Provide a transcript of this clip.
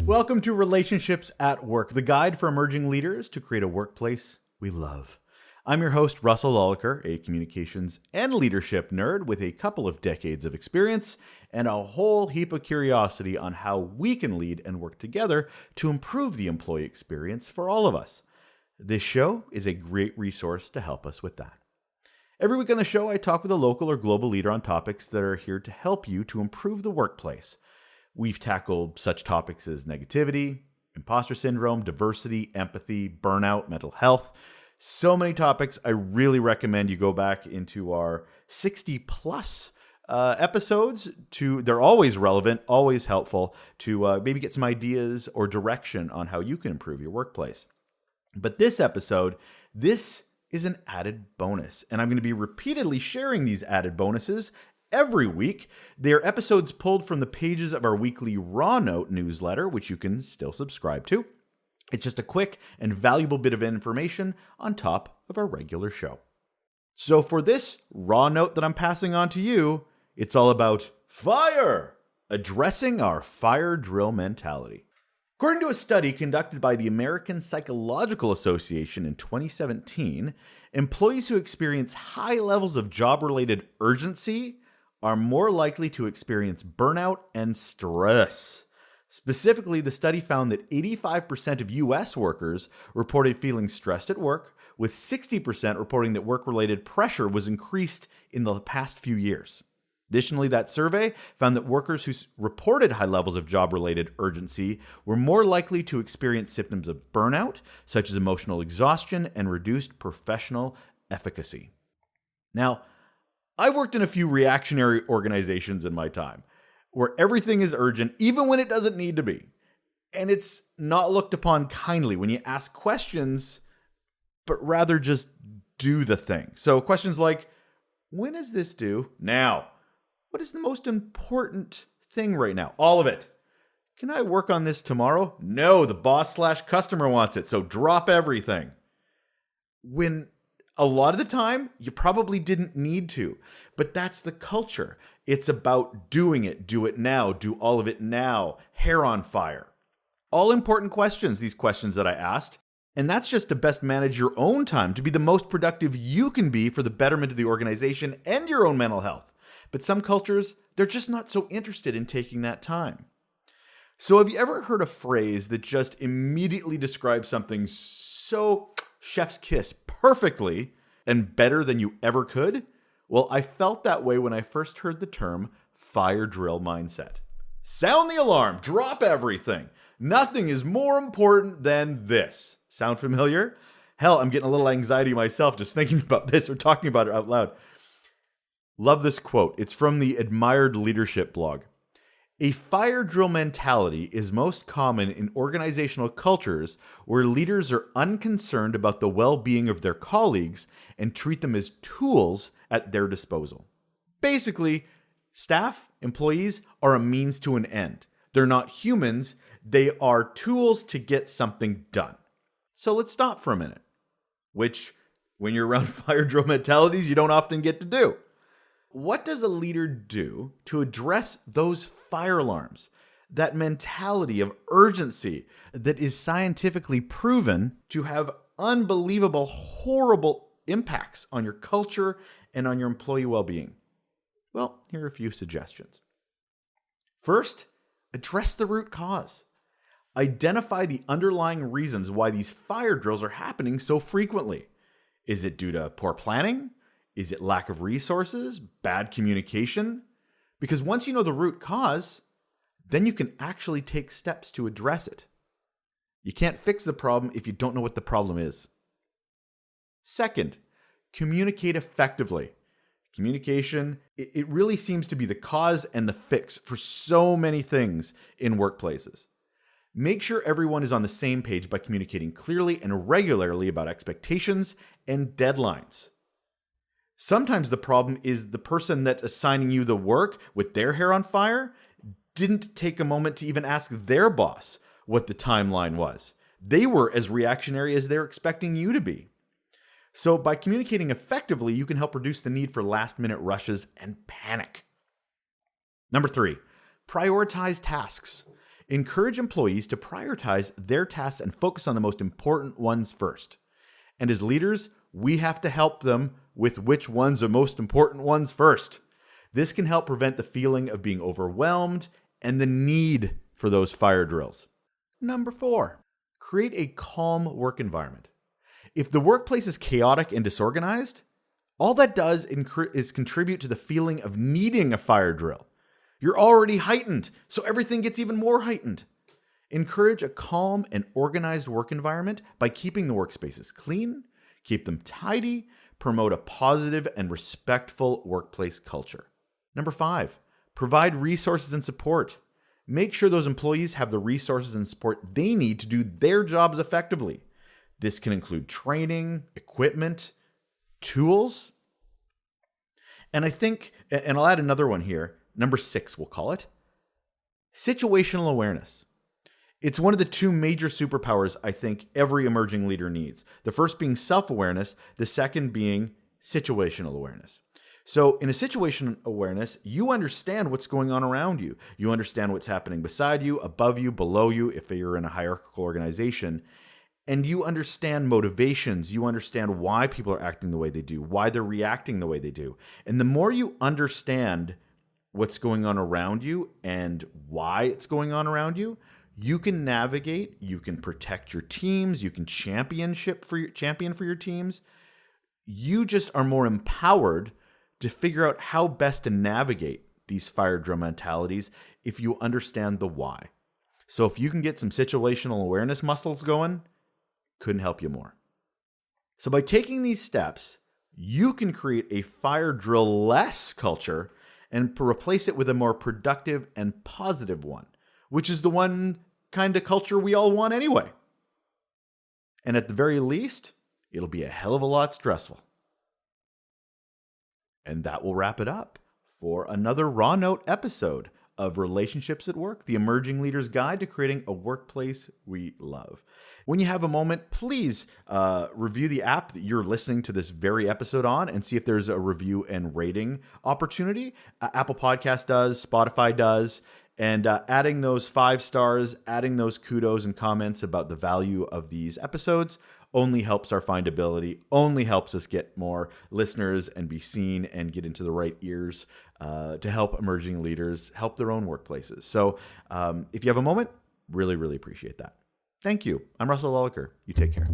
Welcome to Relationships at Work, the guide for emerging leaders to create a workplace we love. I'm your host, Russel Lolacher, a communications and leadership nerd with a couple of decades of experience and a whole heap of curiosity on how we can lead and work together to improve the employee experience for all of us. This show is a great resource to help us with that. Every week on the show, I talk with a local or global leader on topics that are here to help you to improve the workplace. We've tackled such topics as negativity, imposter syndrome, diversity, empathy, burnout, mental health. So many topics. I really recommend you go back into our 60 plus episodes. They're always relevant, always helpful to maybe get some ideas or direction on how you can improve your workplace. But this episode, this is an added bonus, and I'm going to be repeatedly sharing these added bonuses every week. They're episodes pulled from the pages of our weekly Raw Note newsletter, which you can still subscribe to. It's just a quick and valuable bit of information on top of our regular show. So for this Raw Note that I'm passing on to you, it's all about fire, addressing our fire drill mentality. According to a study conducted by the American Psychological Association in 2017, employees who experience high levels of job-related urgency are more likely to experience burnout and stress. Specifically, the study found that 85% of U.S. workers reported feeling stressed at work, with 60% reporting that work-related pressure was increased in the past few years. Additionally, that survey found that workers who reported high levels of job-related urgency were more likely to experience symptoms of burnout, such as emotional exhaustion and reduced professional efficacy. Now, I've worked in a few reactionary organizations in my time, where everything is urgent, even when it doesn't need to be. And it's not looked upon kindly when you ask questions, but rather just do the thing. So questions like, when is this due? Now. What is the most important thing right now? All of it. Can I work on this tomorrow? No, the boss/customer wants it, so drop everything. When a lot of the time, you probably didn't need to, but that's the culture. It's about doing it. Do it now. Do all of it now. Hair on fire. All important questions, these questions that I asked. And that's just to best manage your own time, to be the most productive you can be for the betterment of the organization and your own mental health. But some cultures, they're just not so interested in taking that time. So have you ever heard a phrase that just immediately describes something so chef's kiss perfectly and better than you ever could? Well, I felt that way when I first heard the term fire drill mindset. Sound the alarm, drop everything. Nothing is more important than this. Sound familiar? Hell, I'm getting a little anxiety myself just thinking about this or talking about it out loud. Love this quote. It's from the Admired Leadership blog. A fire drill mentality is most common in organizational cultures where leaders are unconcerned about the well-being of their colleagues and treat them as tools at their disposal. Basically, staff, employees are a means to an end. They're not humans. They are tools to get something done. So let's stop for a minute, which when you're around fire drill mentalities, you don't often get to do. What does a leader do to address those fire alarms, that mentality of urgency that is scientifically proven to have unbelievable, horrible impacts on your culture and on your employee well-being? Well, here are a few suggestions. First, address the root cause. Identify the underlying reasons why these fire drills are happening so frequently. Is it due to poor planning? Is it lack of resources? Bad communication? Because once you know the root cause, then you can actually take steps to address it. You can't fix the problem if you don't know what the problem is. Second, communicate effectively. Communication, it really seems to be the cause and the fix for so many things in workplaces. Make sure everyone is on the same page by communicating clearly and regularly about expectations and deadlines. Sometimes the problem is the person that's assigning you the work with their hair on fire didn't take a moment to even ask their boss what the timeline was. They were as reactionary as they're expecting you to be. So by communicating effectively, you can help reduce the need for last-minute rushes and panic. Number 3, prioritize tasks. Encourage employees to prioritize their tasks and focus on the most important ones first. And as leaders, we have to help them with which ones are most important ones first. This can help prevent the feeling of being overwhelmed and the need for those fire drills. Number 4, create a calm work environment. If the workplace is chaotic and disorganized, all that does is contribute to the feeling of needing a fire drill. You're already heightened, so everything gets even more heightened. Encourage a calm and organized work environment by keeping the workspaces clean, keep them tidy, promote a positive and respectful workplace culture. Number 5, provide resources and support. Make sure those employees have the resources and support they need to do their jobs effectively. This can include training, equipment, tools. And I think, and I'll add another one here, number 6, we'll call it, situational awareness. It's one of the 2 major superpowers I think every emerging leader needs. The first being self-awareness, the second being situational awareness. So in a situation awareness, you understand what's going on around you. You understand what's happening beside you, above you, below you, if you're in a hierarchical organization. And you understand motivations. You understand why people are acting the way they do, why they're reacting the way they do. And the more you understand what's going on around you and why it's going on around you, you can navigate, you can protect your teams, you can champion for your teams. You just are more empowered to figure out how best to navigate these fire drill mentalities if you understand the why. So if you can get some situational awareness muscles going, couldn't help you more. So by taking these steps, you can create a fire drill-less culture and replace it with a more productive and positive one, which is the one kind of culture we all want anyway. And at the very least, it'll be a hell of a lot stressful. And that will wrap it up for another Raw Note episode of Relationships at Work, the Emerging Leader's Guide to Creating a Workplace We Love. When you have a moment, please review the app that you're listening to this very episode on and see if there's a review and rating opportunity. Apple Podcast does, Spotify does, and adding those 5 stars, adding those kudos and comments about the value of these episodes only helps our findability, only helps us get more listeners and be seen and get into the right ears to help emerging leaders help their own workplaces. So if you have a moment, really, really appreciate that. Thank you. I'm Russel Lolacher. You take care.